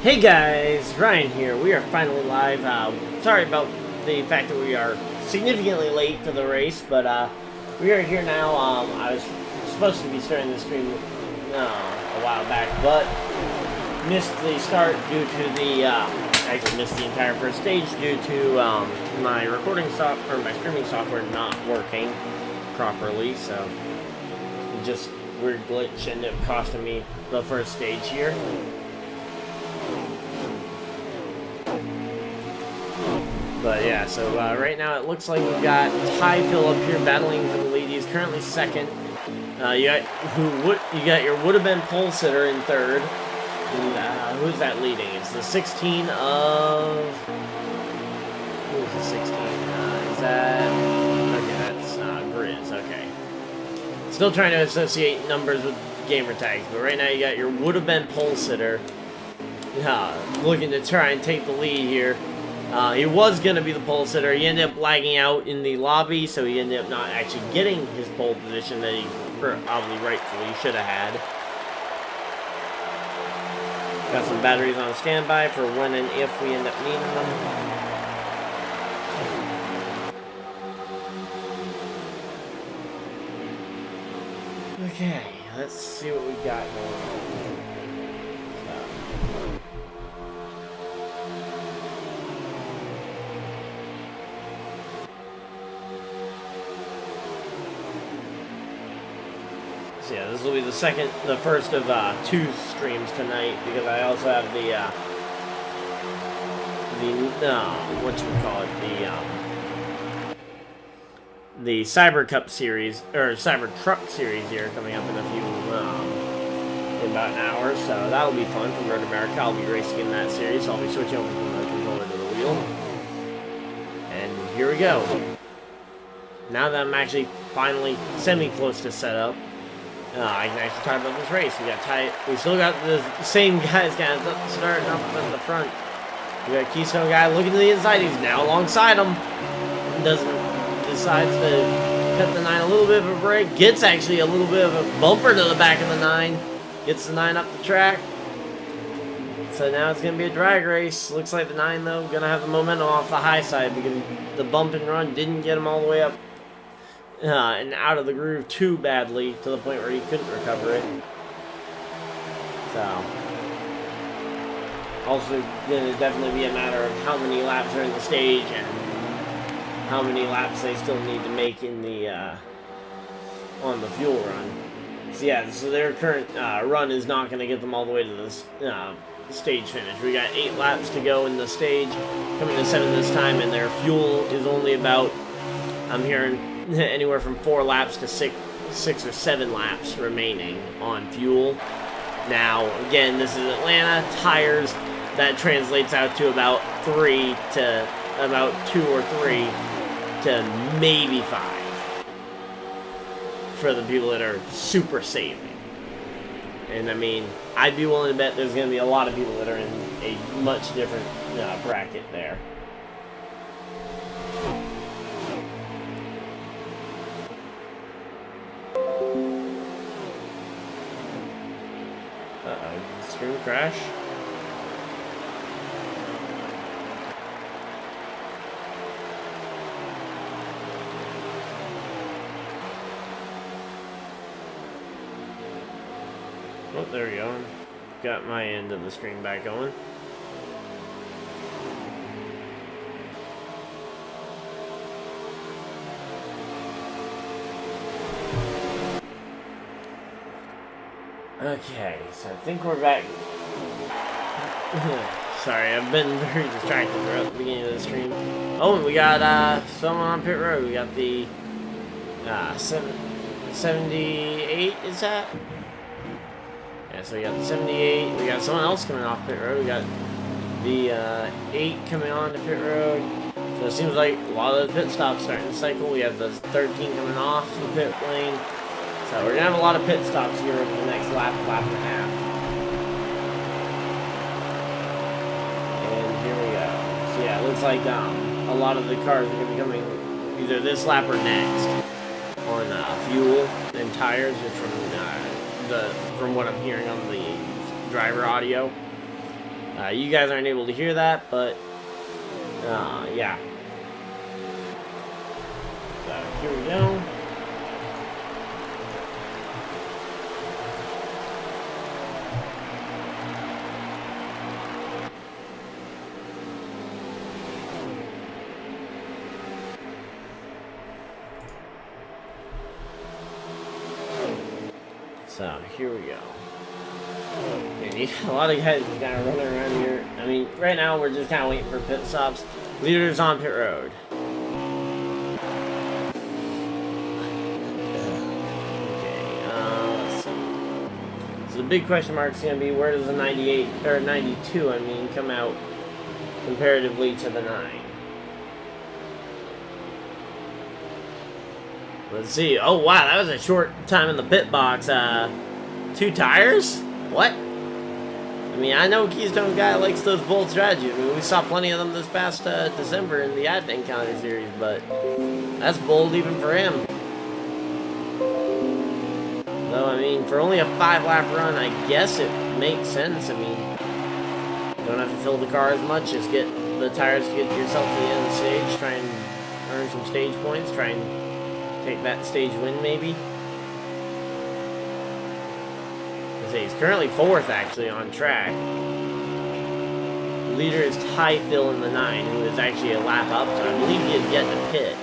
Hey guys, Ryan here. We are finally live. Sorry about the fact that we are significantly late to the race, but we are here now. I was supposed to be starting the stream a while back, but missed the start due to the actually missed the entire first stage due to my recording software, my streaming software not working properly. So just weird glitch ended up costing me the first stage here. But yeah, so right now it looks like we've got Phil up here battling for the lead. He's currently second. You got your would have been pole sitter in third. And, who's that leading? It's the 16 of. Who's the 16? Is that? Okay, that's Grizz. Okay. Still trying to associate numbers with gamer tags, but right now you got your would have been pole sitter. Looking to try and take the lead here. He was going to be the pole sitter. He ended up lagging out in the lobby, so he ended up not actually getting his pole position that he probably rightfully should have had. Got some batteries on standby for when and if we end up needing them. Okay, let's see what we got going on. So yeah, this will be the first of two streams tonight, because I also have the Cyber Cup series, or Cyber Truck series here coming up in a few, in about an hour, so that'll be fun from Road America. I'll be racing in that series, so I'll be switching over from the controller to the wheel. And here we go. Now that I'm actually finally semi-close to setup, I can actually talk about this race. We still got the same guys kind of starting up in the front. We got Keystone guy looking to the inside. He's now alongside him. Decides to cut the 9 a little bit of a break. Gets actually a little bit of a bumper to the back of the 9. Gets the 9 up the track. So now it's going to be a drag race. Looks like the 9, though, going to have the momentum off the high side because the bump and run didn't get him all the way up. And out of the groove too badly to the point where he couldn't recover it. So, also going to definitely be a matter of how many laps are in the stage and how many laps they still need to make in the on the fuel run. So yeah, so their current run is not going to get them all the way to the stage finish. We got 8 laps to go in the stage, coming to 7 this time, and their fuel is only about, I'm hearing, anywhere from 4 laps to 6 or 7 laps remaining on fuel. Now, again, this is Atlanta. Tires, that translates out to about 2 or 3 to maybe 5 for the people that are super saving. And I mean, I'd be willing to bet there's going to be a lot of people that are in a much different bracket there. Screen crash. Oh, there we go. Got my end of the screen back going. Okay, so I think we're back. Sorry, I've been very distracted throughout the beginning of the stream. Oh, and we got someone on pit road. We got the 78, is that? Yeah, so we got the 78. We got someone else coming off pit road. We got the 8 coming on to pit road. So it seems like a lot of the pit stops starting to cycle. We have the 13 coming off the pit lane. So we're going to have a lot of pit stops here over the next lap and a half. And here we go. So yeah, it looks like a lot of the cars are going to be coming either this lap or next on fuel and tires, which from what I'm hearing on the driver audio. You guys aren't able to hear that, but yeah. So here we go. So here we go. And a lot of guys kind of running around here. I mean, right now we're just kind of waiting for pit stops. Leaders on pit road. Okay, let's see. So the big question mark is going to be, where does the 98 or 92? I mean, come out comparatively to the 9. Let's see. Oh, wow, that was a short time in the pit box. 2 tires? What? I mean, I know Keystone Guy likes those bold strategies. I mean, we saw plenty of them this past December in the Advent Counter Series, but that's bold even for him. Though, I mean, for only a 5-lap run, I guess it makes sense. I mean, you don't have to fill the car as much. Just get the tires to get yourself to the end of the stage. Try and earn some stage points. Try and take that stage win, maybe. He's currently 4th, actually, on track. The leader is Ty Phil in the 9, who is actually a lap up, so I believe he is yet to pit.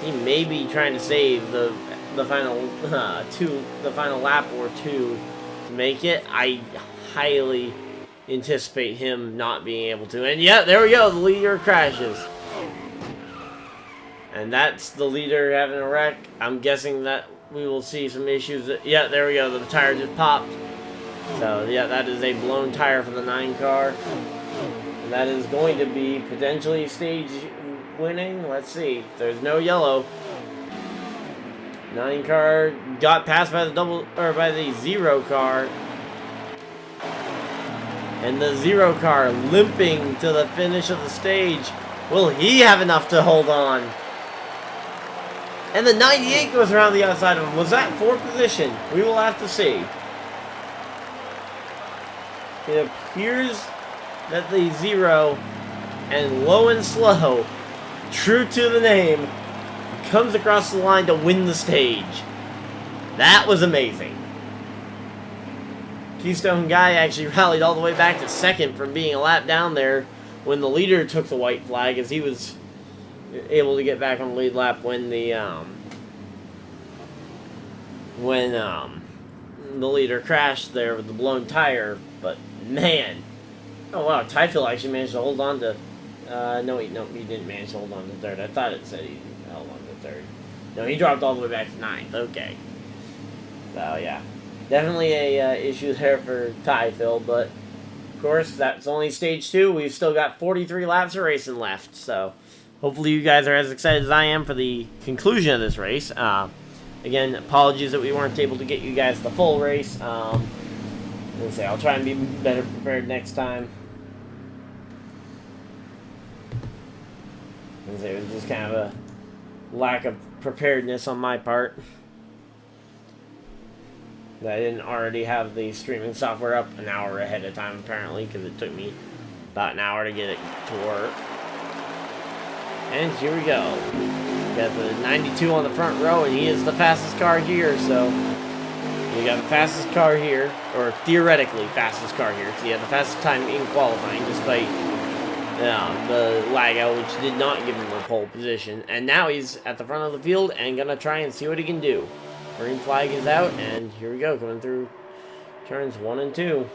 He may be trying to save the final the final lap or 2 to make it. I highly anticipate him not being able to. And yeah, there we go. The leader crashes. And that's the leader having a wreck. I'm guessing that we will see some issues. Yeah, there we go. The tire just popped. So, yeah, that is a blown tire for the 9 car. And that is going to be potentially stage winning. Let's see. There's no yellow. 9 car got passed by the 0 car. And the 0 car limping to the finish of the stage. Will he have enough to hold on? And the 98 goes around the outside of him. Was that 4th position? We will have to see. It appears that the 0, and low and slow, true to the name, comes across the line to win the stage. That was amazing. Keystone Guy actually rallied all the way back to 2nd from being a lap down there when the leader took the white flag, as he was able to get back on the lead lap when the leader crashed there with the blown tire. But man, oh wow, Typhil actually managed to hold on to. No, he didn't manage to hold on to 3rd. I thought it said he held on to 3rd. No, he dropped all the way back to 9th. Okay, so yeah, definitely a issue there for Typhil, but of course that's only stage 2. We've still got 43 laps of racing left, so. Hopefully you guys are as excited as I am for the conclusion of this race. Again, apologies that we weren't able to get you guys the full race. I'll try and be better prepared next time. It was just kind of a lack of preparedness on my part. I didn't already have the streaming software up an hour ahead of time, apparently, because it took me about an hour to get it to work. And here we go. We got the 92 on the front row, and he is the fastest car here, so we got the fastest car here, or theoretically fastest car here. So he had the fastest time in qualifying, despite the lag out, which did not give him a pole position. And now he's at the front of the field and gonna try and see what he can do. Green flag is out, and here we go, coming through turns 1 and 2.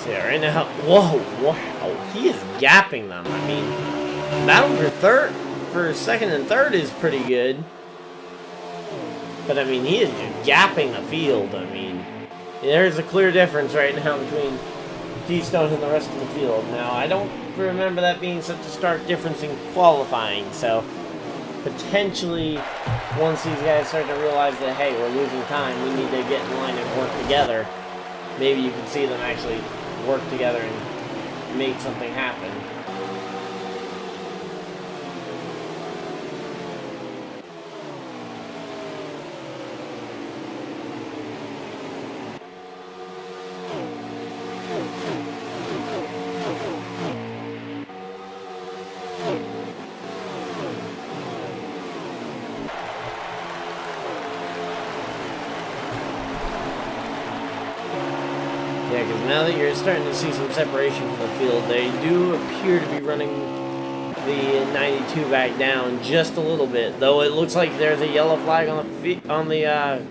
Yeah, right now, whoa, wow, he is gapping them. I mean, battle for 2nd and 3rd is pretty good. But I mean, he is just gapping the field. I mean, there's a clear difference right now between Keystone and the rest of the field. Now, I don't remember that being such a stark difference in qualifying, so potentially once these guys start to realize that, hey, we're losing time, we need to get in line and work together, maybe you can see them actually work together and make something happen. Yeah, because now that you're starting to see some separation from the field, they do appear to be running the 92 back down just a little bit. Though it looks like there's a yellow flag on the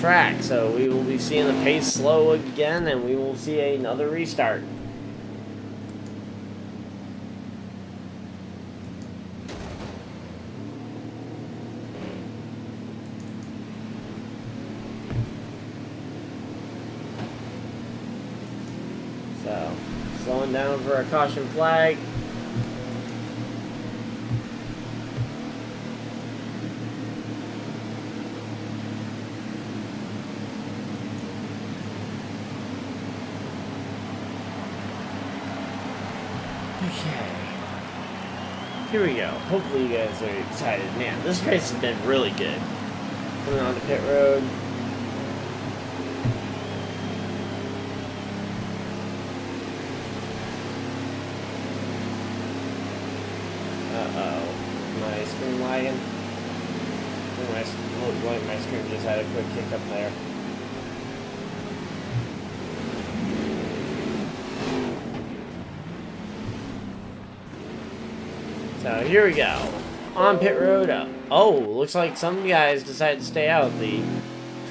track, so we will be seeing the pace slow again, and we will see another restart. So, slowing down for a caution flag. Okay. Here we go. Hopefully you guys are excited. Man, this race has been really good. Coming on to pit road. My screen lagging. My screen just had a quick kick up there. So here we go. On pit road. Oh, looks like some guys decided to stay out. The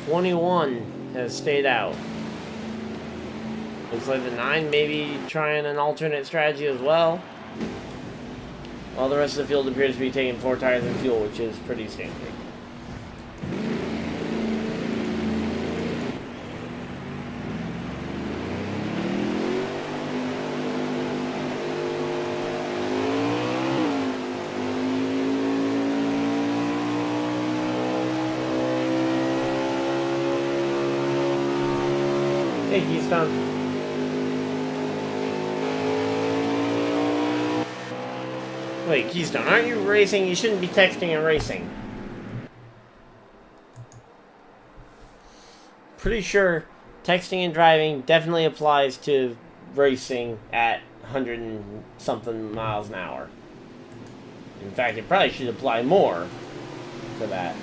21 has stayed out. Looks like the 9 maybe trying an alternate strategy as well. While the rest of the field appears to be taking 4 tires and fuel, which is pretty standard. Hey, Keystone. Wait, Keystone, aren't you racing? You shouldn't be texting and racing. Pretty sure texting and driving definitely applies to racing at 100 and something miles an hour. In fact, it probably should apply more to that.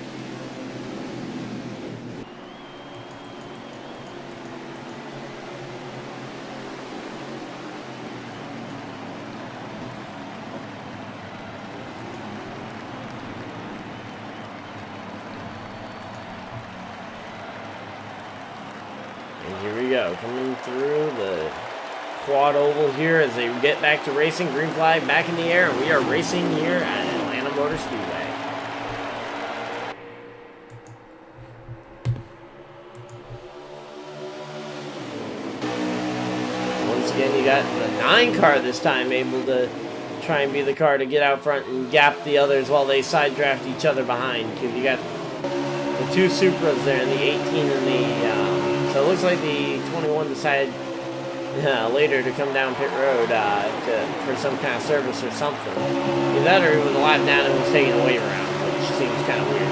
Here we go, coming through the quad oval here as they get back to racing. Green flag back in the air, and we are racing here at Atlanta Motor Speedway. Once again, you got the 9 car this time able to try and be the car to get out front and gap the others while they side draft each other behind. Because you got the 2 Supras there, and the 18 and the... So it looks like the 21 decided later to come down pit road for some kind of service or something. Either that or he was a lap down and was taking a wave around, which seems kind of weird.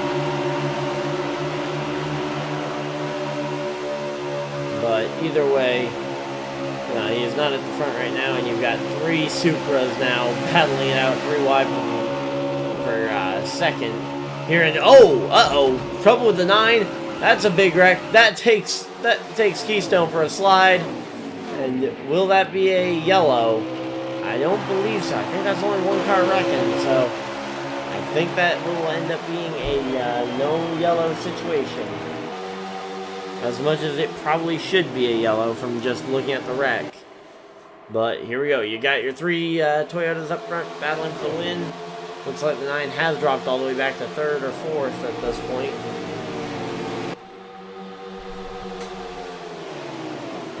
But either way, he is not at the front right now, and you've got 3 Supras now battling it out 3 wide for second. Here and trouble with the 9. That's a big wreck. That takes Keystone for a slide. And will that be a yellow? I don't believe so. I think that's only 1 car wrecking. So I think that will end up being a no yellow situation. As much as it probably should be a yellow from just looking at the wreck. But here we go. You got your 3 Toyotas up front battling for the win. Looks like the 9 has dropped all the way back to 3rd or 4th at this point.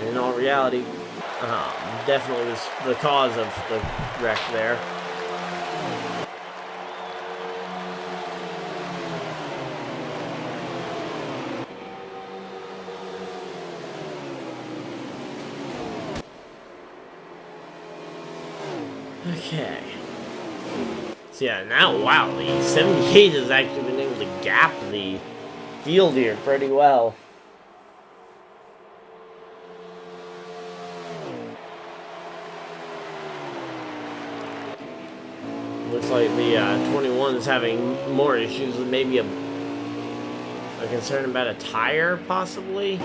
In all reality, definitely was the cause of the wreck there. Okay. So yeah, now, wow, the 78 has actually been able to gap the field here pretty well. Looks like the 21 is having more issues with maybe a concern about a tire, possibly.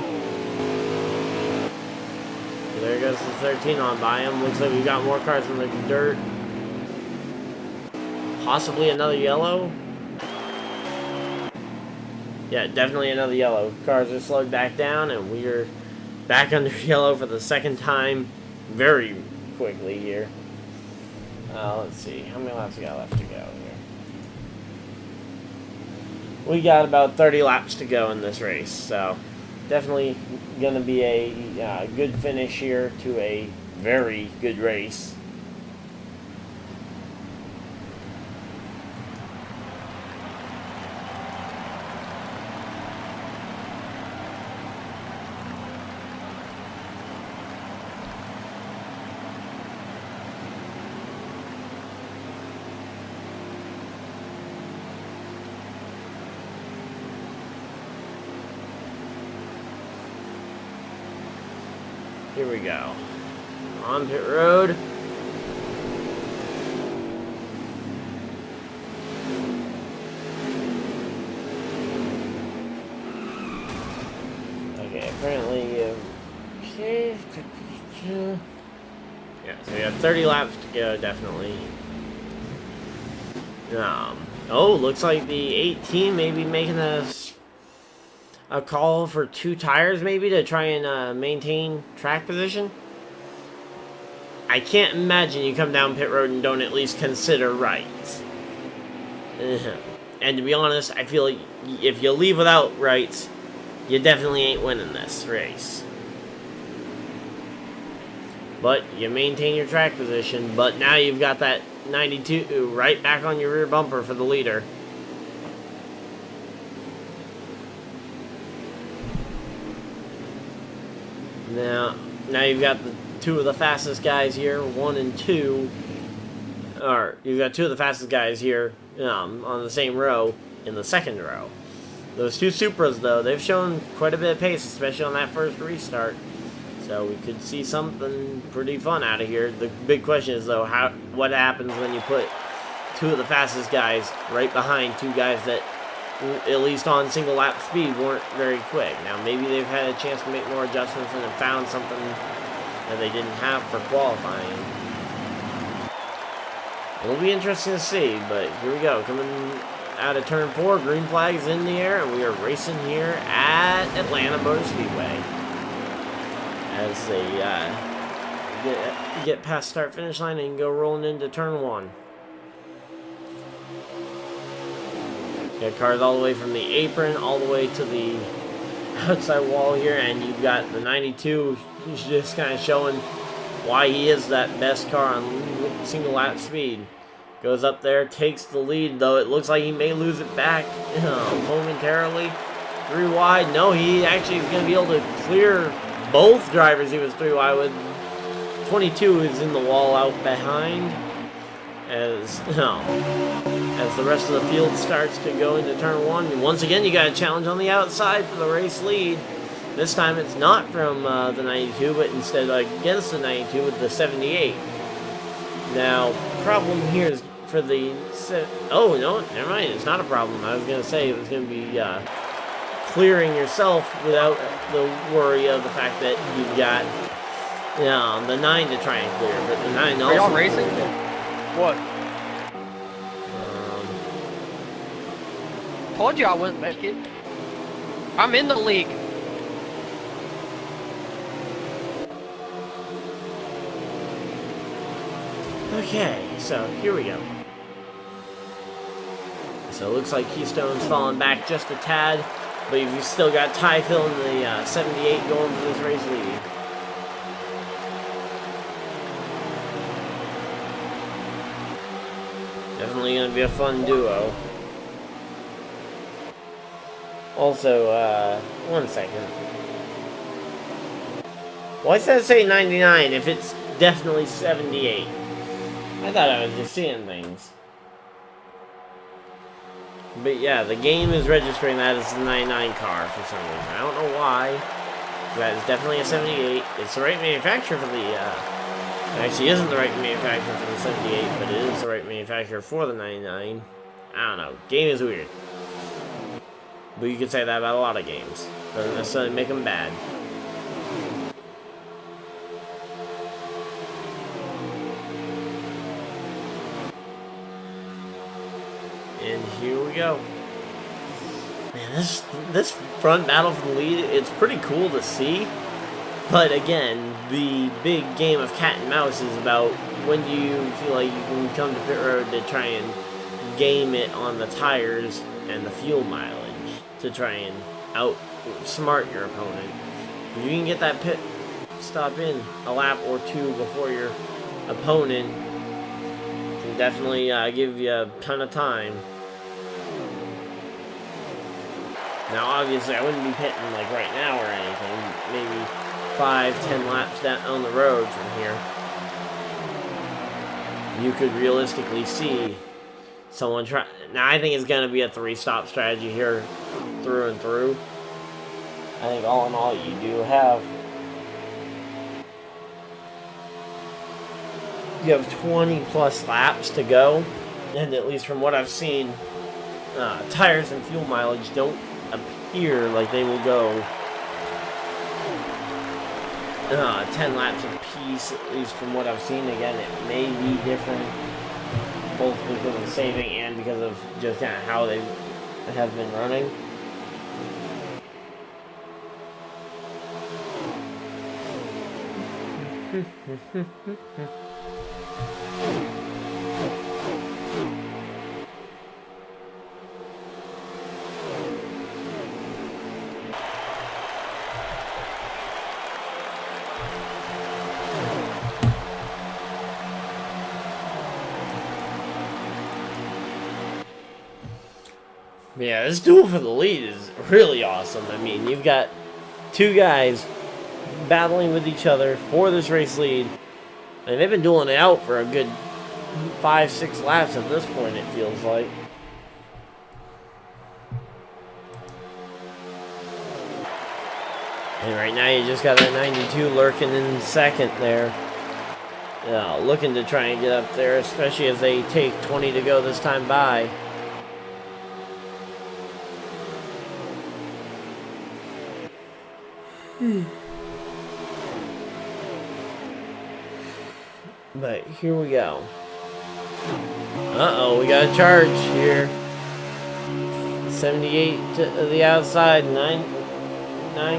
There goes the 13 on by him. Looks like we've got more cars in the dirt. Possibly another yellow. Yeah, definitely another yellow. Cars are slowed back down, and we are back under yellow for the second time very quickly here. Let's see. How many laps we got left to go here? We got about 30 laps to go in this race, so definitely going to be a good finish here to a very good race. Here we go. On pit road. Okay, apparently, okay. Yeah, so we have 30 laps to go, definitely. Oh, looks like the 18 may be making a call for 2 tires, maybe, to try and maintain track position. I can't imagine you come down pit road and don't at least consider rights. And to be honest, I feel like if you leave without rights, you definitely ain't winning this race. But you maintain your track position, but now you've got that 92 right back on your rear bumper for the leader. Now you've got the 2 of the fastest guys here, 1 and 2. Or you've got 2 of the fastest guys here on the same row in the second row. Those 2 Supras, though, they've shown quite a bit of pace, especially on that first restart. So we could see something pretty fun out of here. The big question is, though, what happens when you put 2 of the fastest guys right behind 2 guys that, at least on single lap speed, weren't very quick. Now maybe they've had a chance to make more adjustments and have found something that they didn't have for qualifying. It'll be interesting to see, but here we go. Coming out of turn 4, green flag is in the air, and we are racing here at Atlanta Motor Speedway as they get past start finish line and go rolling into turn 1. Got cars all the way from the apron all the way to the outside wall here, and you've got the 92. He's just kind of showing why he is that best car on single lap speed. Goes up there, takes the lead, though it looks like he may lose it back momentarily. 3 wide. No, he actually is going to be able to clear both drivers he was 3 wide with. 22 is in the wall out behind as the rest of the field starts to go into turn 1. And once again, you got a challenge on the outside for the race lead. This time it's not from the 92, but instead against the 92 with the 78. Now, problem here is for the... Oh, no, never mind. It's not a problem. I was going to say it was going to be clearing yourself without the worry of the fact that you've got the 9 to try and clear. But the 9 also... Are y'all racing? What? Told you I wouldn't make it. I'm in the league. Okay, so here we go. So it looks like Keystone's falling back just a tad, but you've still got Ty Phil in the 78 going for this race lead. Definitely going to be a fun duo. Also, 1 second. Why does that say 99 if it's definitely 78? I thought I was just seeing things. But yeah, the game is registering that as a 99 car for some reason. I don't know why. That is definitely a 78. It's the right manufacturer for the, it actually isn't the right manufacturer for the 78, but it is the right manufacturer for the 99. I don't know. Game is weird. But you could say that about a lot of games. Doesn't necessarily make them bad. And here we go. Man, this front battle for the lead, it's pretty cool to see. But again, the big game of cat and mouse is about when do you feel like you can come to pit road to try and game it on the tires and the fuel mileage to try and outsmart your opponent. If you can get that pit stop in a lap or two before your opponent, it can definitely give you a ton of time. Now, obviously, I wouldn't be pitting like right now or anything. Maybe 5-10 laps down on the road from here. You could realistically see someone try. Now, I think it's going to be a 3-stop strategy here through and through. I think all in all, you do have. You have 20 plus laps to go. And at least from what I've seen, tires and fuel mileage don't appear like they will go 10 laps apiece, at least from what I've seen. Again, it may be different both because of saving and because of just kind of how they have been running. Yeah, this duel for the lead is really awesome. I mean, you've got two guys battling with each other for this race lead. And they've been dueling it out for a good 5-6 laps at this point, it feels like. And right now you just got that 92 lurking in second there. Looking to try and get up there, especially as they take 20 to go this time by. But here we go. Uh-oh, we got a charge here. 78 to the outside, 9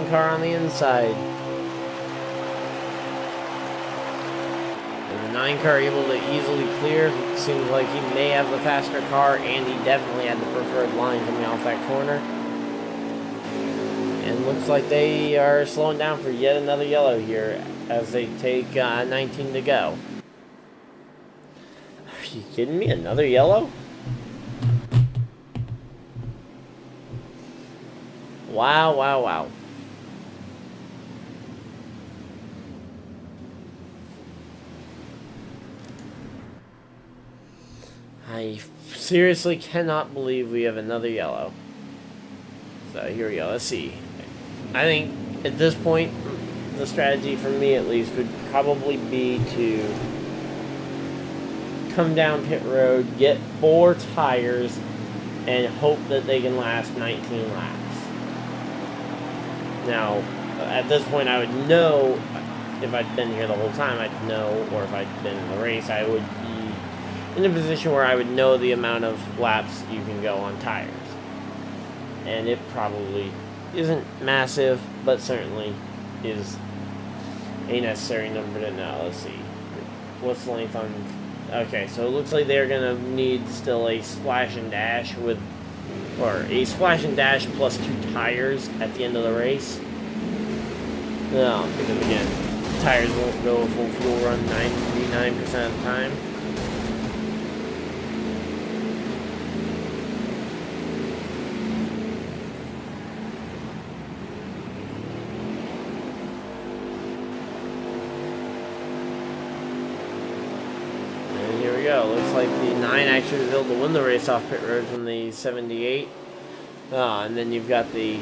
car on the inside. And the 9 car able to easily clear. Seems like he may have the faster car, and he definitely had the preferred line coming off that corner. And looks like they are slowing down for yet another yellow here as they take 19 to go. Are you kidding me? Another yellow? Wow, wow, wow. I seriously cannot believe we have another yellow. So here we go. Let's see. I think at this point, the strategy for me at least would probably be to come down pit road, get 4 tires, and hope that they can last 19 laps. Now, at this point, I would know, if I'd been here the whole time, I'd know, or if I'd been in the race, I would be in a position where I would know the amount of laps you can go on tires. And it probably isn't massive, but certainly is a necessary number to know. Let's see. What's the length on... Okay, so it looks like they're going to need still a splash and dash with... Or a splash and dash plus 2 tires at the end of the race. No, because again, tires won't go a full fuel run 99% of the time. like the 9 actually was able to win the race off pit road from the 78. And then you've got the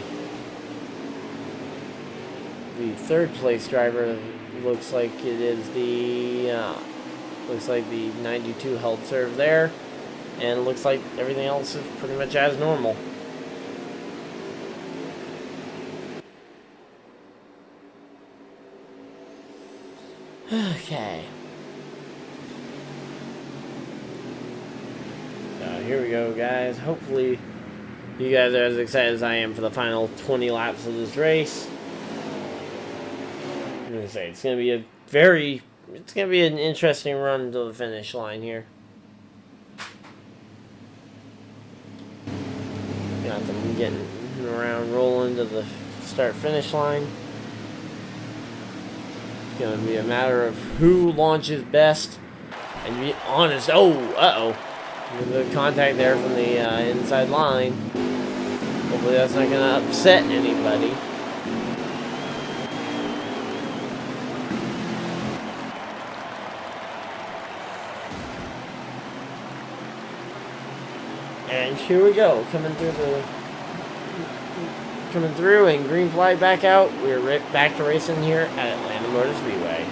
third place driver. Looks like it is the looks like the 92 held serve there, and it looks like everything else is pretty much as normal. Okay. So here we go, guys. Hopefully you guys are as excited as I am for the final 20 laps of this race. I'm gonna say it's gonna be an interesting run to the finish line here. Got them getting around, rolling to the start finish line. It's going to be a matter of who launches best. And to be honest, uh-oh. The contact there from the inside line. Hopefully that's not going to upset anybody. And here we go, coming through and green flag back out. We're right back to racing here at Atlanta Motor Speedway.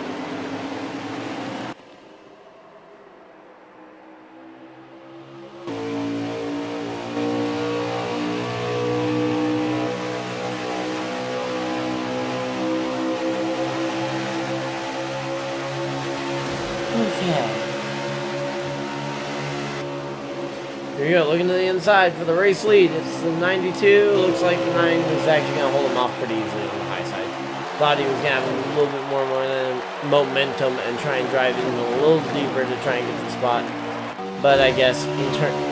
Okay. Here we go, looking to the inside for the race lead. It's the 92. Looks like the 9 is actually going to hold him off pretty easily on the high side. Thought he was going to have a little bit more momentum and try and drive in a little deeper to try and get the spot. But I guess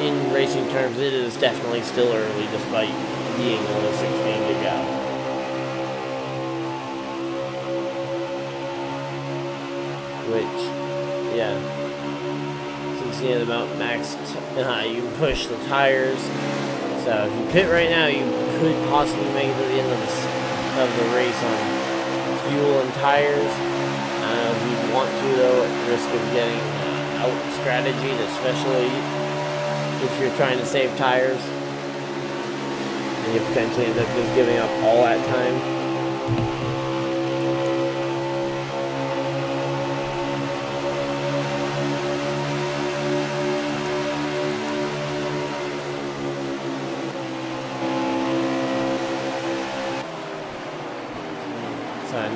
in racing terms, it is definitely still early despite being only 16 to go. Which, yeah. Near the mountain max, you can push the tires. So if you pit right now, you could possibly make it to the end of the race on fuel and tires. If you want to, though, at risk of getting out strategied, especially if you're trying to save tires, and you potentially end up just giving up all that time.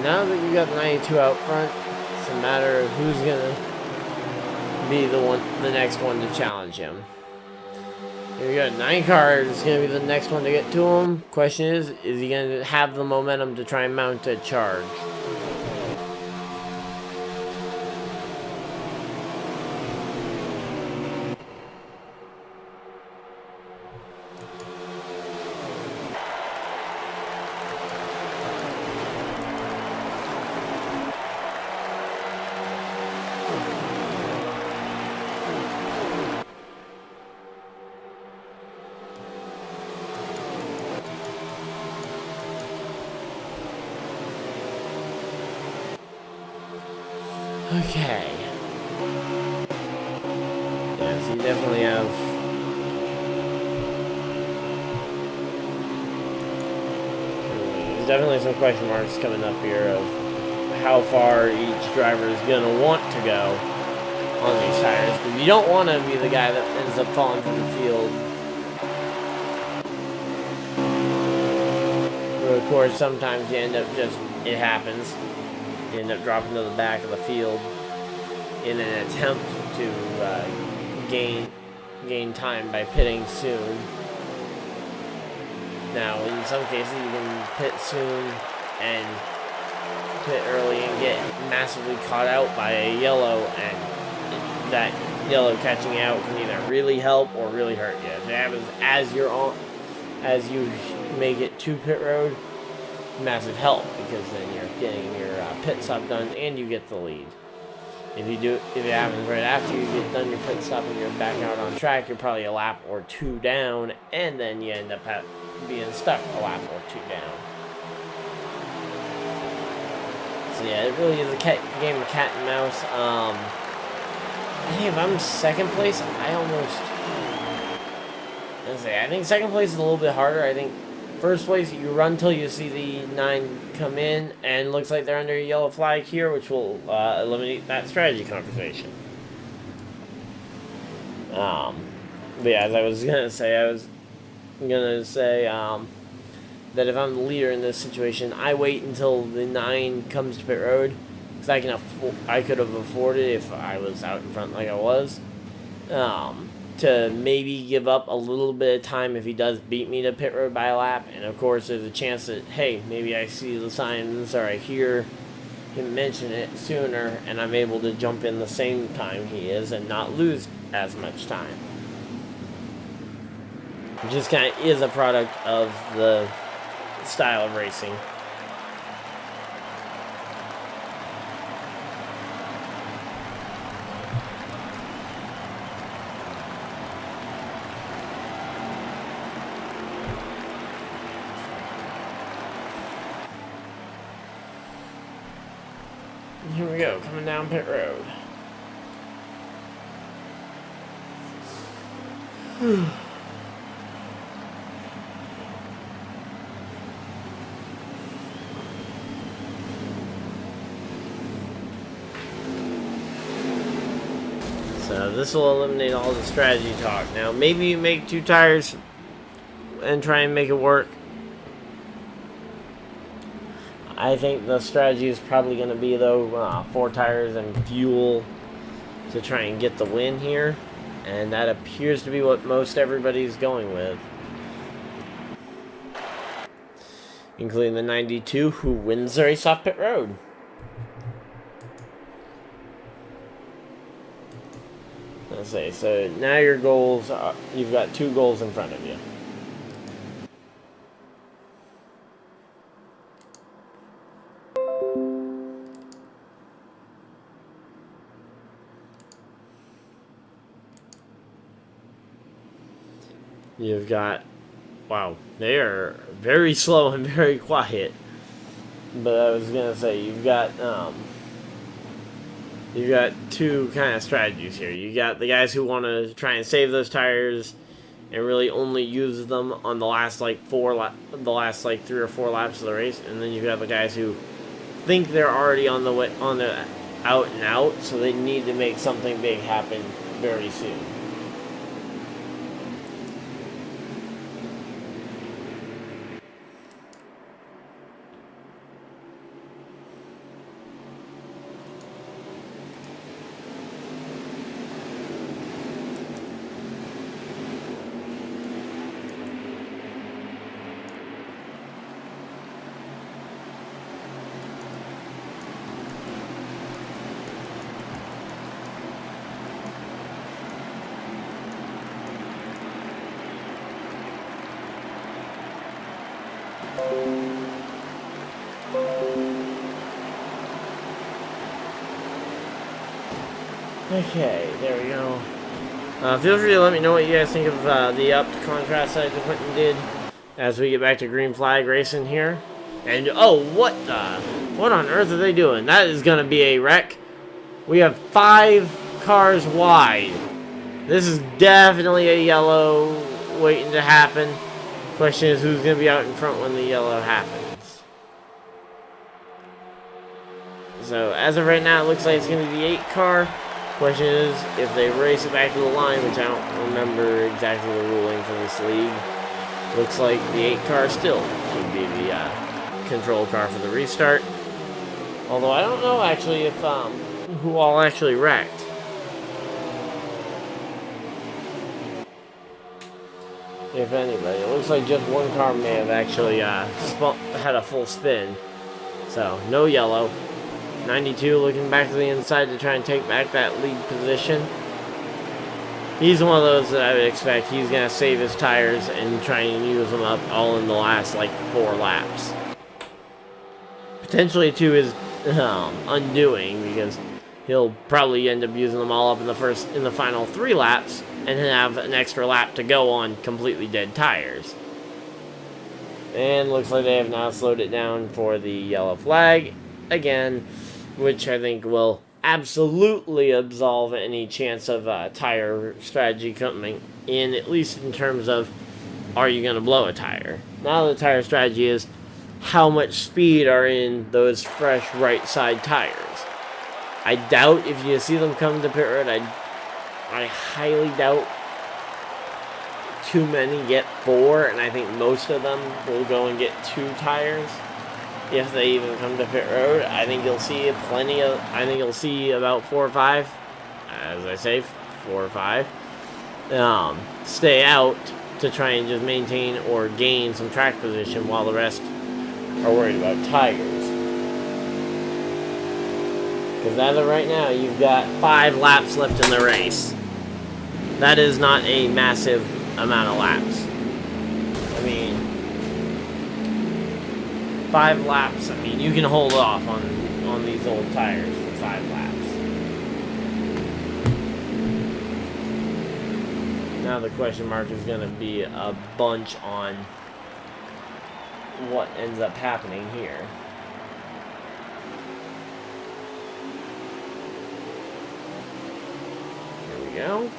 Now that you got the 92 out front, it's a matter of who's gonna be the next one to challenge him. Here we go, 9 car is gonna be the next one to get to him. Question is he gonna have the momentum to try and mount a charge? Okay. Yes, you definitely have. There's definitely some question marks coming up here of how far each driver is going to want to go on these tires. Because you don't want to be the guy that ends up falling from the field. But of course, sometimes you end up it happens. You end up dropping to the back of the field in an attempt to gain time by pitting soon. Now, in some cases, you can pit soon and pit early and get massively caught out by a yellow, and that yellow catching out can either really help or really hurt you. If it happens as you make it to pit road, massive help, because then you're getting your pit stop done and you get the lead. If it happens right after you get done your pit stop and you're back out on track, you're probably a lap or 2 down, and then you end up being stuck a lap or 2 down. So yeah, it really is a game of cat and mouse. I think if I'm second place, I think second place is a little bit harder. I think first place, you run till you see the 9 come in, and looks like they're under a yellow flag here, which will eliminate that strategy conversation. But yeah, as I was gonna say, that if I'm the leader in this situation, I wait until the 9 comes to pit road, because I could have afforded if I was out in front like I was. To maybe give up a little bit of time if he does beat me to pit road by a lap. And of course, there's a chance that, hey, maybe I see the signs or I hear him mention it sooner and I'm able to jump in the same time he is and not lose as much time. It just kind of is a product of the style of racing. Here we go, coming down pit road. So this will eliminate all the strategy talk. Now, maybe you make 2 tires and try and make it work. I think the strategy is probably going to be, though, 4 tires and fuel to try and get the win here. And that appears to be what most everybody's going with. Including the 92, who wins the race off pit road. Let's see, so now your goals are, you've got 2 goals in front of you. You've got, wow, they are very slow and very quiet. But I was gonna say, you've got 2 kind of strategies here. You got the guys who want to try and save those tires and really only use them on the last the last 3 or 4 laps of the race, and then you have the guys who think they're already on the out and out, so they need to make something big happen very soon. Okay, there we go. Feel free to let me know what you guys think of the upped contrast that I just went and did as we get back to green flag racing here. And, oh, what on earth are they doing? That is going to be a wreck. We have 5 cars wide. This is definitely a yellow waiting to happen. Question is, who's going to be out in front when the yellow happens? So, as of right now, it looks like it's going to be the 8 car. Question is, if they race it back to the line, which I don't remember exactly the ruling for this league, looks like the 8 car still would be the control car for the restart. Although I don't know actually if who all actually wrecked. If anybody. It looks like just 1 car may have actually had a full spin. So, no yellow. 92 looking back to the inside to try and take back that lead position. He's one of those that I would expect he's going to save his tires and try and use them up all in the last 4 laps. Potentially to his undoing, because he'll probably end up using them all up in the final 3 laps and have an extra lap to go on completely dead tires. And looks like they have now slowed it down for the yellow flag again, which I think will absolutely absolve any chance of tire strategy coming in, at least in terms of, are you going to blow a tire? Now the tire strategy is how much speed are in those fresh right side tires. I doubt if you see them come to pit road, I highly doubt too many get 4, and I think most of them will go and get 2 tires. If they even come to pit road, I think you'll see about 4 or 5, as I say, 4 or 5, stay out to try and just maintain or gain some track position while the rest are worried about tires. Because as of right now, you've got 5 laps left in the race. That is not a massive amount of laps. I mean, 5 laps, I mean, you can hold off on these old tires for 5 laps. Now the question mark is going to be a bunch on what ends up happening here. Here we go.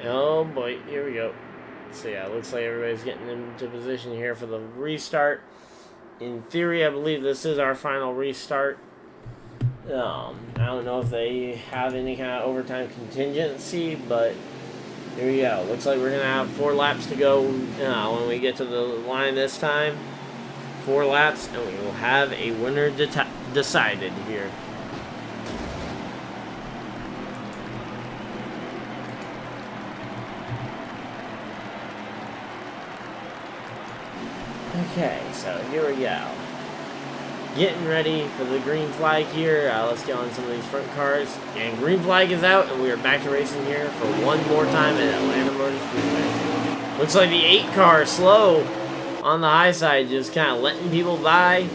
Oh boy, here we go. So yeah, it looks like everybody's getting into position here for the restart. In theory, I believe this is our final restart. I don't know if they have any kind of overtime contingency, but here we go. Looks like we're going to have 4 laps to go when we get to the line this time. 4 laps, and we will have a winner decided here. Okay, so here we go. Getting ready for the green flag here. Let's get on some of these front cars. And green flag is out, and we are back to racing here for one more time at Atlanta Motor Speedway. Looks like the 8 car slow on the high side, just kind of letting people by.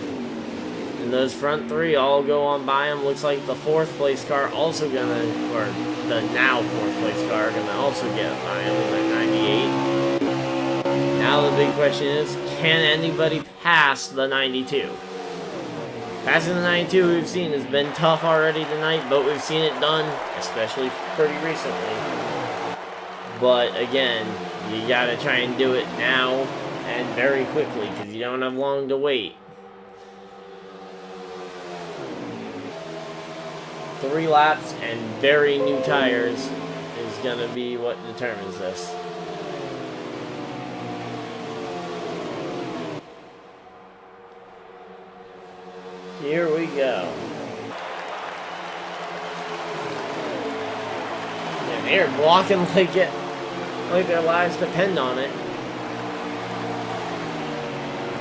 And those front 3 all go on by them. Looks like the 4th place car also gonna, or the now 4th place car gonna also get by them in that 98. Now the big question is, can anybody pass the 92? Passing the 92 we've seen has been tough already tonight, but we've seen it done, especially pretty recently. But again, you gotta try and do it now and very quickly, because you don't have long to wait. 3 laps and very new tires is gonna be what determines this. Here we go. And they're blocking like their lives depend on it.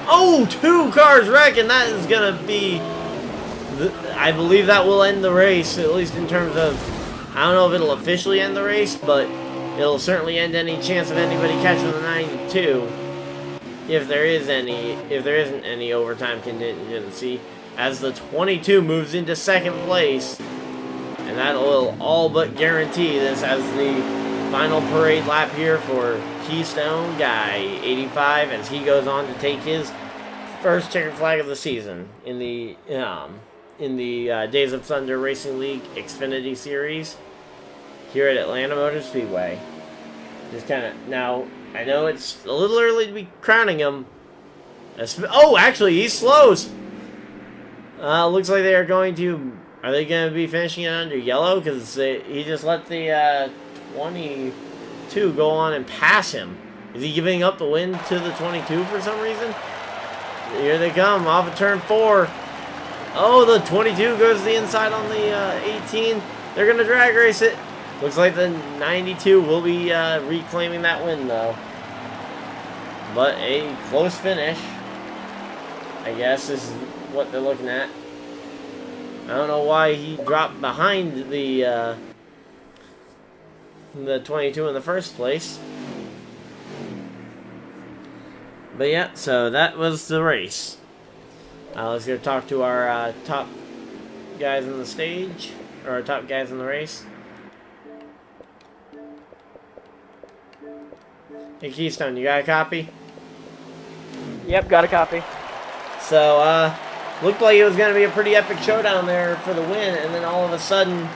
Oh, 2 cars wrecking. That is gonna be. I believe that will end the race, at least in terms of. I don't know if it'll officially end the race, but it'll certainly end any chance of anybody catching the 92. If there isn't any overtime contingency. As the 22 moves into 2nd place, and that will all but guarantee this as the final parade lap here for Keystone Guy 85, as he goes on to take his first checkered flag of the season in the Days of Thunder Racing League Xfinity Series here at Atlanta Motor Speedway. Just kind of now, I know it's a little early to be crowning him. Oh, actually, he slows. Looks like they are going to. Are they going to be finishing it under yellow? Because he just let the 22 go on and pass him. Is he giving up the win to the 22 for some reason? Here they come off of turn 4. Oh, the 22 goes to the inside on the 18. They're going to drag race it. Looks like the 92 will be reclaiming that win, though. But a close finish, I guess, is what they're looking at. I don't know why he dropped behind the 22 in the first place. But yeah, so that was the race. Let's go talk to our top guys on the stage, or our top guys in the race. Hey Keystone, you got a copy? Yep, got a copy. So, looked like it was going to be a pretty epic showdown there for the win, and then all of a sudden,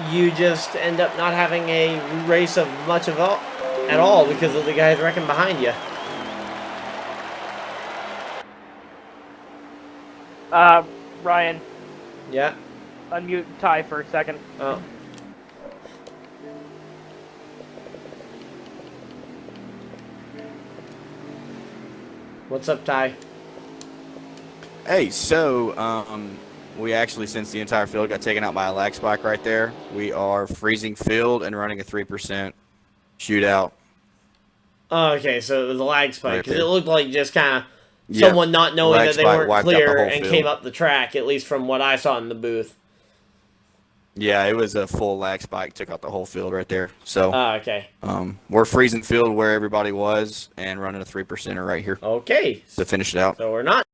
you just end up not having a race of much of at all because of the guys wrecking behind you. Ryan, Yeah. unmute Ty for a second. Oh. What's up, Ty? Hey, so we actually, since the entire field got taken out by a lag spike right there, we are freezing field and running a 3% shootout. Oh, okay, so it was a lag spike, Right because there. it looked like just kind of Yep. someone not knowing Lag that they spike weren't wiped out the clear whole and field. came up the track, at least from what I saw in the booth. Yeah, it was a full lag spike, took out the whole field right there. So Oh, okay. we're freezing field where everybody was and running a 3%er right here Okay. to finish it out. So we're not.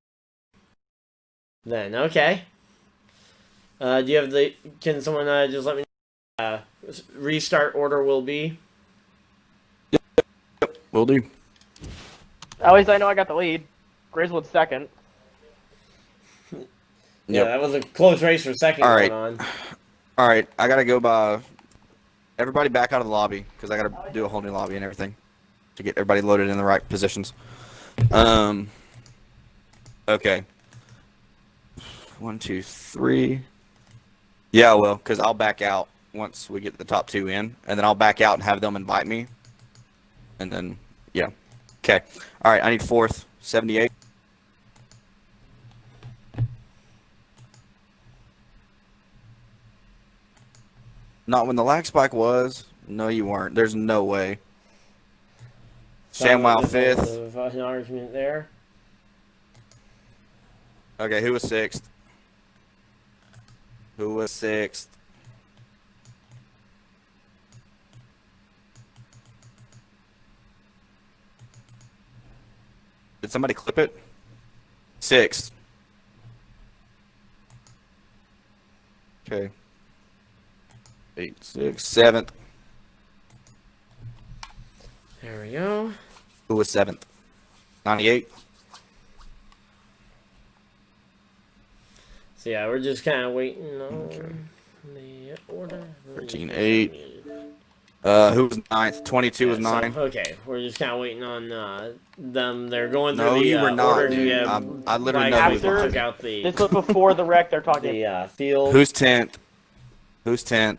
Then, okay. Do you have the... Can someone just let me know restart order will be? Will do. At least I know I got the lead. Grizzwood second. Yeah, that was a close race for second All right. going on. All right, I got to go by everybody back out of the lobby because I got to do a whole new lobby and everything to get everybody loaded in the right positions. Okay. 1, 2, 3. Yeah, well, because I'll back out once we get the top 2 in, and then I'll back out and have them invite me. And then, yeah. Okay. All right, I need 4th, 78. Not when the lag spike was. No, you weren't. There's no way. ShamWow 5th. An argument there. Okay, who was 6th? Who was 6th? Did somebody clip it? 6th. Okay. 8, 6, 7th. There we go. Who was 7th? 98. So yeah, we're just kind of waiting on the order. 13, 8. Who was 9th? 22 was 9. So, okay, we're just kind of waiting on them. They're going through No, the you were not, order. dude. Yeah, I literally like, know who's took behind you. out the This was before the wreck they're talking. the field. Who's 10th? Who's 10th?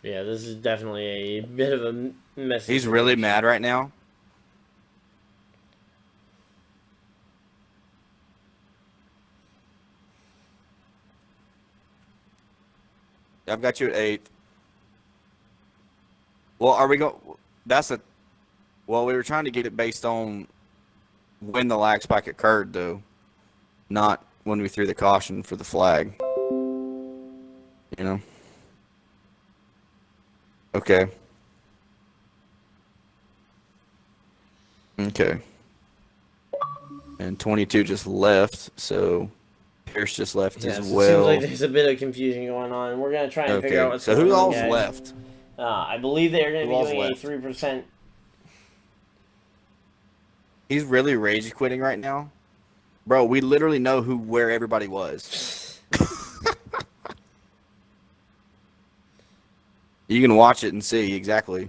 Yeah, this is definitely a bit of a mess. He's really mad right now. I've got you at 8th. Well, are we going? That's a. Well, we were trying to get it based on when the lag spike occurred, though, not when we threw the caution for the flag. You know. Okay. Okay. And 22 just left, so Pierce just left Yeah, as so it well. seems like there's a bit of confusion going on. We're gonna try and figure out Okay, what's so going who on. all's Guys. left? I believe they are going to Who be all's doing a left? 3%. He's really rage quitting right now. Bro, we literally know where everybody was. You can watch it and see exactly.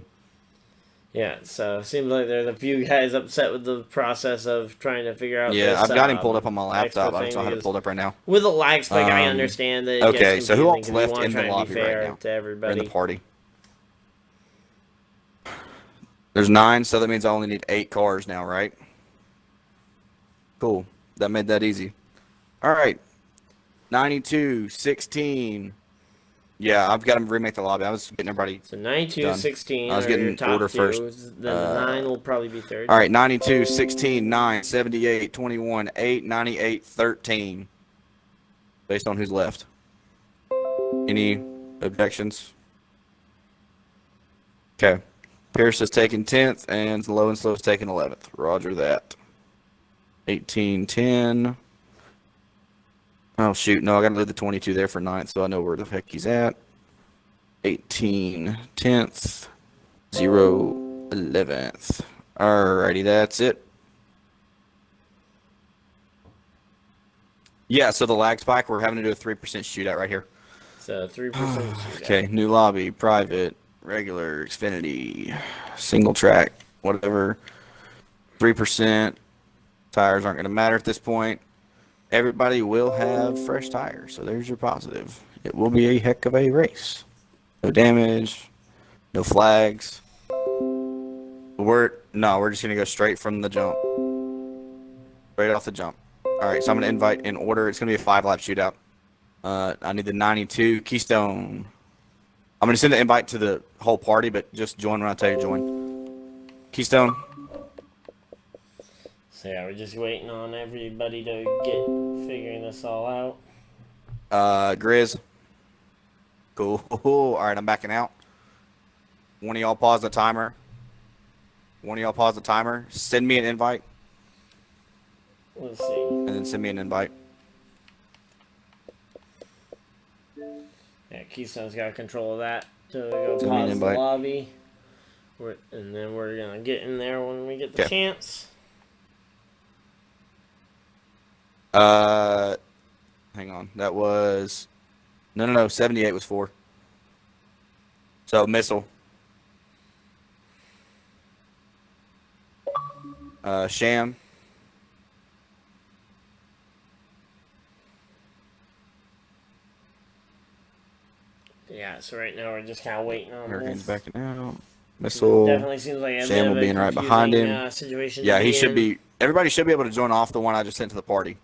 Yeah, so it seems like there's a few guys upset with the process of trying to figure out. Yeah, this, I've got him pulled up on my extra laptop. I thing just don't have it because pulled up right now. with a lag spike, I Um, understand that. It okay, gets so who confusing all's 'cause left you in the wanna try and lobby be right fair now? to We're everybody. in the party. There's 9, so that means I only need 8 cars now, right? Cool. That made that easy. All right. 92, 16. Yeah, I've got to remake the lobby. I was getting everybody. So 92, Done. 16 I was are your getting top order two. first. Then the 9 will probably be third. All right, 92, 16, 9, 78, 21, 8, 98, 13. Based on who's left. Any objections? Okay. Pierce is taking 10th, and Low and Slow is taking 11th. Roger that. 18-10. Oh, shoot. No, I got to leave the 22 there for 9th, so I know where the heck he's at. 18 10th. 0 11th. Alrighty, that's it. Yeah, so the lag spike, we're having to do a 3% shootout right here. So 3% shootout. Okay, new lobby, private, regular, Xfinity, single track, whatever. 3%. Tires aren't going to matter at this point. Everybody will have fresh tires, so there's your positive. It will be a heck of a race. No damage, no flags. We're just going to go straight from the jump. Straight off the jump. All right, so I'm going to invite in order. It's going to be a 5-lap shootout. I need the 92 Keystone. I'm going to send the invite to the whole party, but just join when I tell you to join. Keystone. So yeah, we're just waiting on everybody to get figuring this all out. Grizz. Cool. All right, I'm backing out. One of y'all pause the timer. Send me an invite. Let's see. And then send me an invite. Yeah, Keystone's got control of that. So go Send me an pause the invite. lobby. And then we're going to get in there when we get the chance. Hang on. That was... No. 78 was 4. So, Missile. Sham. Yeah, so right now we're just kind of waiting on Hurricane's this. backing out. Missile. Definitely seems like a Sham bit will of be a in right behind confusing, him. situation Yeah, to he be should in. be... Everybody should be able to join off the one I just sent to the party.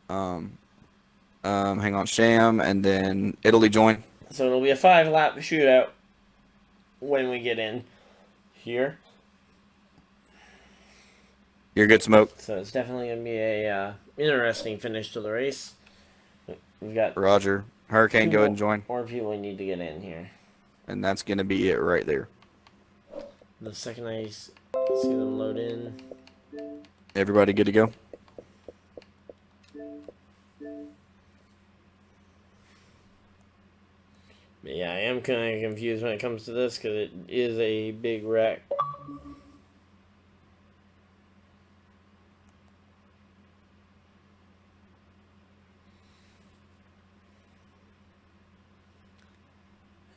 Hang on. Sham, and then Italy join. So it'll be a 5-lap shootout when we get in here. You're good, Smoke. So it's definitely going to be a interesting finish to the race. We've got Roger. Hurricane, go ahead and join. more people we need to get in here. And that's going to be it right there. The second I see them load in. Everybody good to go? But yeah, I am kind of confused when it comes to this because it is a big wreck.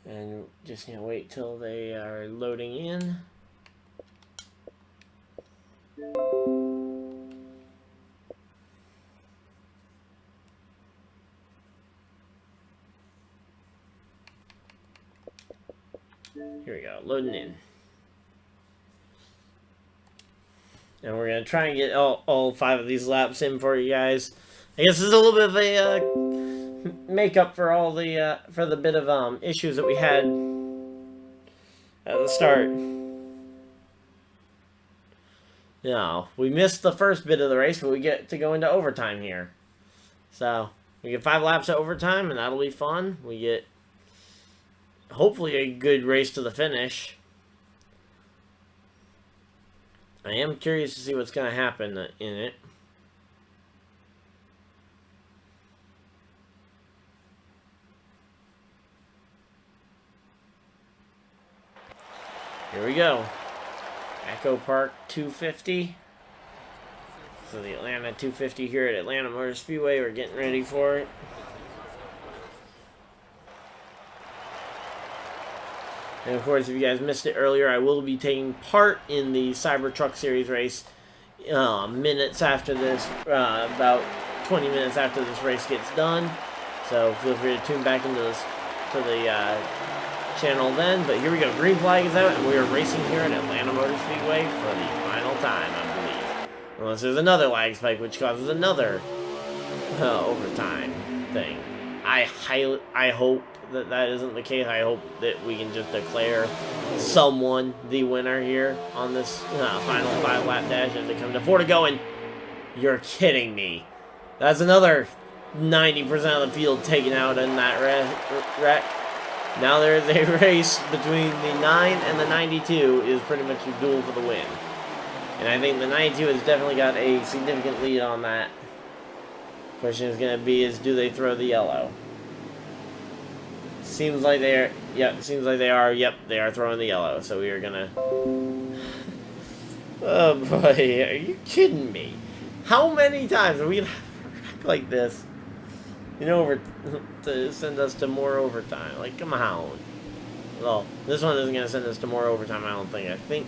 And just gonna wait till they are loading in. Here we go, loading in. And we're gonna try and get all 5 of these laps in for you guys. I guess it's a little bit of a makeup for all the for the bit of issues that we had at the start. No, we missed the first bit of the race, but we get to go into overtime here. So we get 5 laps of overtime, and that'll be fun. We get hopefully a good race to the finish. I am curious to see what's going to happen in it. Here we go. Echo Park 250. So the Atlanta 250 here at Atlanta Motor Speedway. We're getting ready for it. And of course, if you guys missed it earlier, I will be taking part in the Cybertruck Series race minutes after this, about 20 minutes after this race gets done. So feel free to tune back into this to the channel then. But here we go. Green flag is out, and we are racing here at Atlanta Motor Speedway for the final time, I believe. Unless there's another lag spike, which causes another overtime thing. I hope that isn't the case. I hope that we can just declare someone the winner here on this final 5-lap dash as they come to 4 to go. And you're kidding me. That's another 90% of the field taken out in that wreck. Now there is a race between the 9 and the 92 is pretty much a duel for the win. And I think the 92 has definitely got a significant lead on that. Question is going to be is do they throw the yellow? Seems like they are. Yep, seems like they are. Yep, they are throwing the yellow. So we are going to... Oh boy, are you kidding me? How many times are we going to act like this? You know, to send us to more overtime. Like, come on. Well, this one isn't going to send us to more overtime, I don't think. I think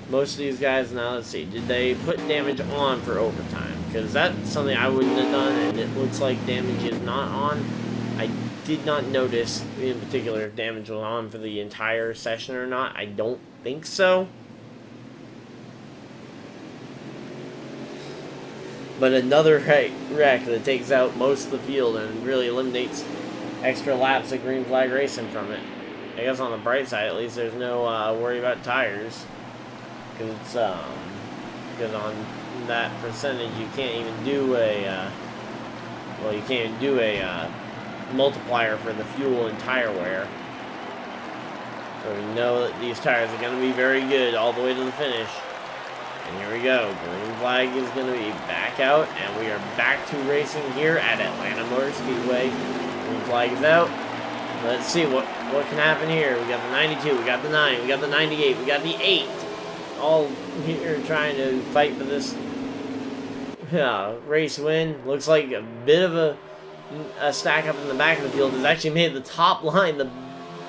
most of these guys, now let's see, did they put damage on for overtime? Because that's something I wouldn't have done, and it looks like damage is not on. I did not notice, in particular, if damage was on for the entire session or not. I don't think so. But another wreck that takes out most of the field and really eliminates extra laps of green flag racing from it. I guess on the bright side, at least, there's no worry about tires. Because on that percentage, you can't even do a, you can't even do a multiplier for the fuel and tire wear. So we know that these tires are going to be very good all the way to the finish. And here we go. Green flag is going to be back out, and we are back to racing here at Atlanta Motor Speedway. Green flag is out. Let's see what can happen here. We got the 92, we got the 9, we got the 98, we got the 8. All here trying to fight for this race win. Looks like a bit of a stack up in the back of the field has actually made the top line, the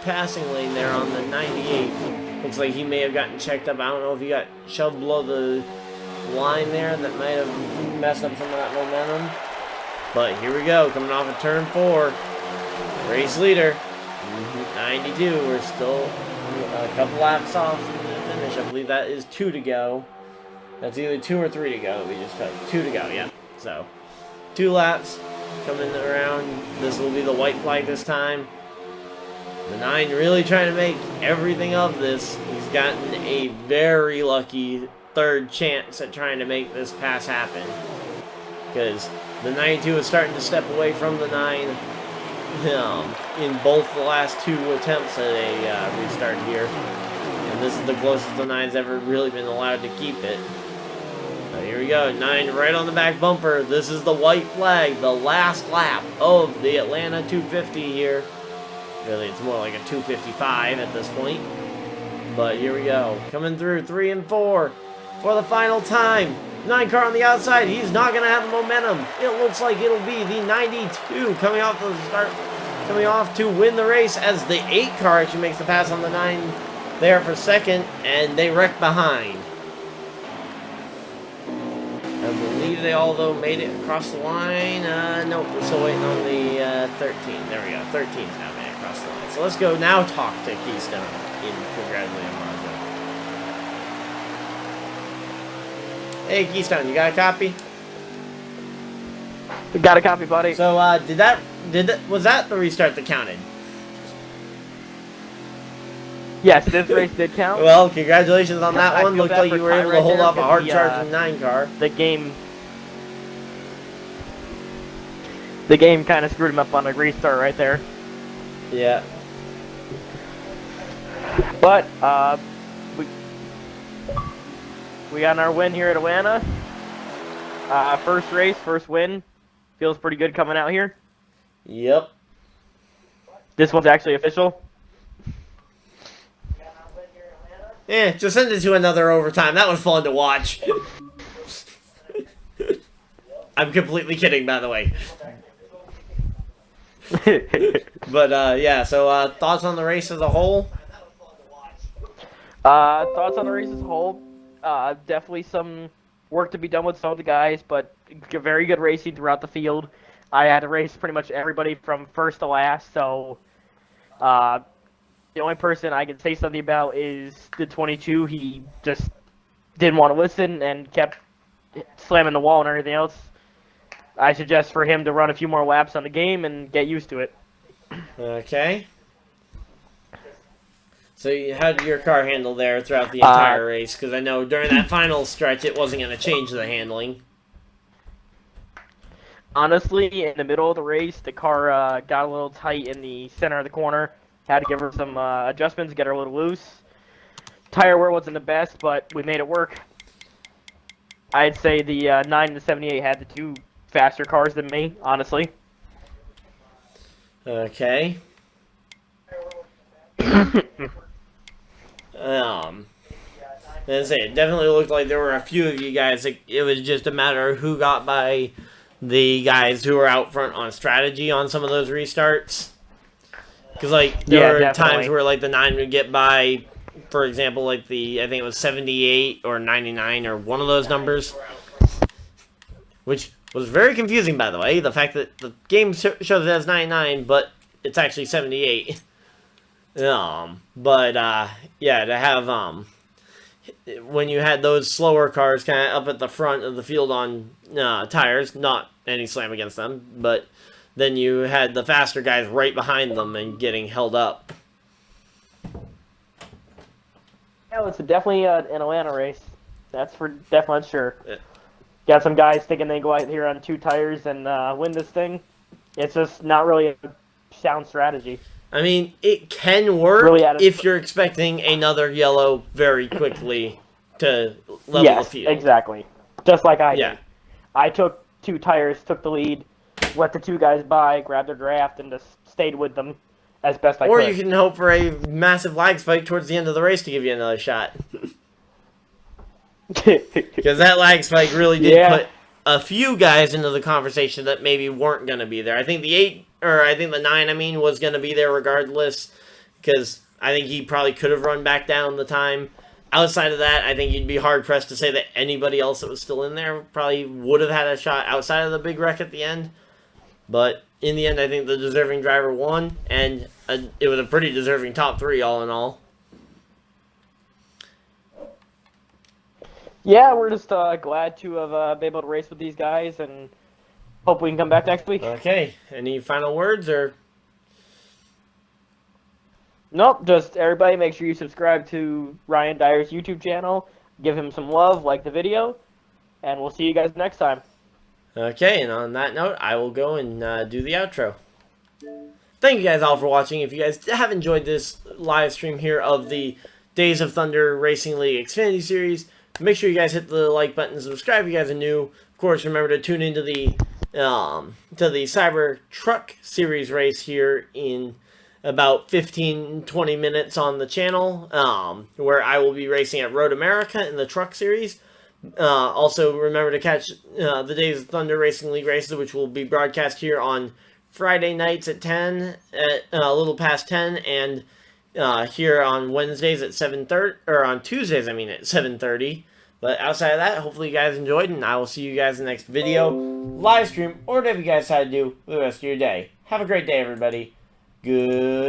passing lane there on the 98. Looks like he may have gotten checked up. I don't know if he got shoved below the line there. That might have messed up some of that momentum. But here we go, coming off of turn 4. Race leader, 92. We're still a couple laps off from the finish. I believe that is 2 to go. That's either 2 or 3 to go. We just took 2 to go, yeah. So, 2 laps coming around. This will be the white flag this time. The 9 really trying to make everything of this. He's gotten a very lucky third chance at trying to make this pass happen. Because the 92 is starting to step away from the 9 in both the last 2 attempts at a restart here. And this is the closest the 9's ever really been allowed to keep it. So here we go, 9 right on the back bumper. This is the white flag, the last lap of the Atlanta 250 here. Really, it's more like a 255 at this point. But here we go. Coming through 3 and 4 for the final time. 9 car on the outside. He's not going to have the momentum. It looks like it'll be the 92 coming off the start, coming off to win the race as the 8 car actually makes the pass on the 9 there for second, and they wreck behind. I believe they all, though, made it across the line. Nope, we're still waiting on the 13. There we go. 13's now made it across the line. So let's go now talk to Keystone and congratulate him on it. Hey, Keystone, you got a copy? Got a copy, buddy. So, was that the restart that counted? Yes, this race did count. Well, congratulations on that I one. feel Looked bad like for you were Ty able to right hold there off a because hard-charging 9 car. The game kind of screwed him up on a restart right there. Yeah. But we got our win here at Atlanta. First race, first win. Feels pretty good coming out here. Yep. This one's actually official. Yeah, just send it to another overtime. That was fun to watch. I'm completely kidding, by the way. But, yeah, so, thoughts on the race as a whole? Thoughts on the race as a whole? Definitely some work to be done with some of the guys, but very good racing throughout the field. I had to race pretty much everybody from first to last, so the only person I can say something about is the 22. He just didn't want to listen and kept slamming the wall and everything else. I suggest for him to run a few more laps on the game and get used to it. Okay. So how did your car handle there throughout the entire race? Because I know during that final stretch it wasn't going to change the handling. Honestly, in the middle of the race, the car got a little tight in the center of the corner. Had to give her some adjustments, get her a little loose. Tire wear wasn't the best, but we made it work. I'd say the 9 and the 78 had the two faster cars than me, honestly. Okay. As I say, it definitely looked like there were a few of you guys. It was just a matter of who got by the guys who were out front on strategy on some of those restarts. Because, like, there were times where, like, the 9 would get by, for example, like I think it was 78 or 99 or one of those numbers. Which was very confusing, by the way. The fact that the game shows it as 99, but it's actually 78. Yeah, to have, when you had those slower cars kind of up at the front of the field on tires, not any slam against them, but then you had the faster guys right behind them and getting held up. Yeah, it's definitely an Atlanta race. That's for definitely sure. Got some guys thinking they go out here on 2 tires and win this thing. It's just not really a sound strategy. I mean, it can work really if you're expecting another yellow very quickly to level the field. Exactly. Just like I did. I took 2 tires, took the lead, let the 2 guys by, grabbed their draft, and just stayed with them as best I could. Or you can hope for a massive lag spike towards the end of the race to give you another shot. Because that lag spike really did put a few guys into the conversation that maybe weren't going to be there. I think the 9, was going to be there regardless, because I think he probably could have run back down the time. Outside of that, I think you'd be hard-pressed to say that anybody else that was still in there probably would have had a shot outside of the big wreck at the end. But in the end, I think the deserving driver won, and it was a pretty deserving top 3 all in all. Yeah, we're just glad to have been able to race with these guys, and hope we can come back next week. Okay, any final words, or? Nope, just everybody make sure you subscribe to Ryan Dyer's YouTube channel, give him some love, like the video, and we'll see you guys next time. Okay, and on that note, I will go and do the outro. Thank you guys all for watching. If you guys have enjoyed this live stream here of the Days of Thunder Racing League Xfinity Series, make sure you guys hit the like button, subscribe if you guys are new. Of course, remember to tune into the Cyber Truck Series race here in about 15-20 minutes on the channel, where I will be racing at Road America in the Truck Series. Also, remember to catch the Days of Thunder Racing League races, which will be broadcast here on Friday nights at 10, at a little past 10, and here on Wednesdays at 7:30, or on Tuesdays, at 7:30. But outside of that, hopefully you guys enjoyed, and I will see you guys in the next video, live stream, or whatever you guys decide to do for the rest of your day. Have a great day, everybody. Good.